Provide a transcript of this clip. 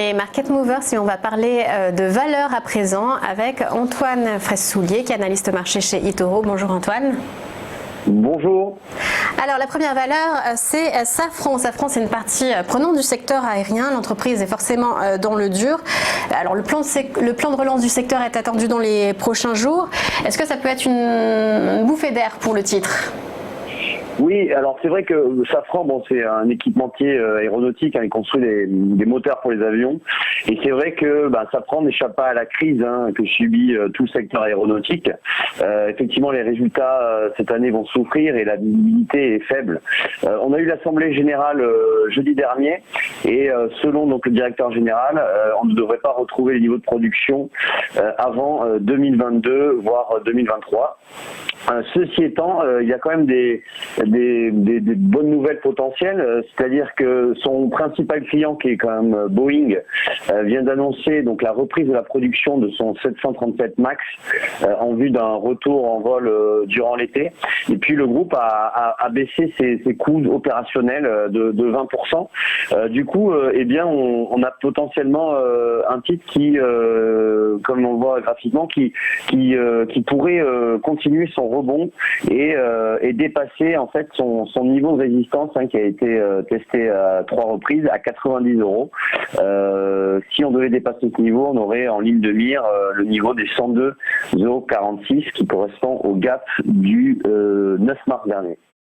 les Market Movers et on va parler de valeur à présent avec Antoine Fraisse-Soulier qui est analyste marché chez eToro. Bonjour Antoine. Bonjour. Alors la première valeur, c'est Safran. Safran, c'est une partie prenante du secteur aérien. L'entreprise est forcément dans le dur. Alors le plan de relance du secteur est attendu dans les prochains jours. Est-ce que ça peut être une bouffée d'air pour le titre ? Oui, alors c'est vrai que Safran, c'est un équipementier aéronautique, il construit des moteurs pour les avions. Et c'est vrai que Safran n'échappe pas à la crise que subit tout le secteur aéronautique. Effectivement, les résultats cette année vont souffrir et la visibilité est faible. On a eu l'Assemblée générale jeudi dernier et selon donc le directeur général, on ne devrait pas retrouver les niveaux de production avant 2022, voire 2023. Ceci étant, il y a quand même des bonnes nouvelles potentielles, c'est-à-dire que son principal client, qui est quand même Boeing, vient d'annoncer donc la reprise de la production de son 737 MAX en vue d'un retour en vol durant l'été. Et puis le groupe a baissé ses coûts opérationnels de 20%. Du coup, on a potentiellement un titre qui, comme on le voit graphiquement, qui pourrait continuer son rebond et dépasser en fait son niveau de résistance qui a été testé à 3 reprises à 90 €. Si on devait dépasser ce niveau, on aurait en ligne de mire le niveau des 102,46 € qui correspond au gap du 9 mars dernier.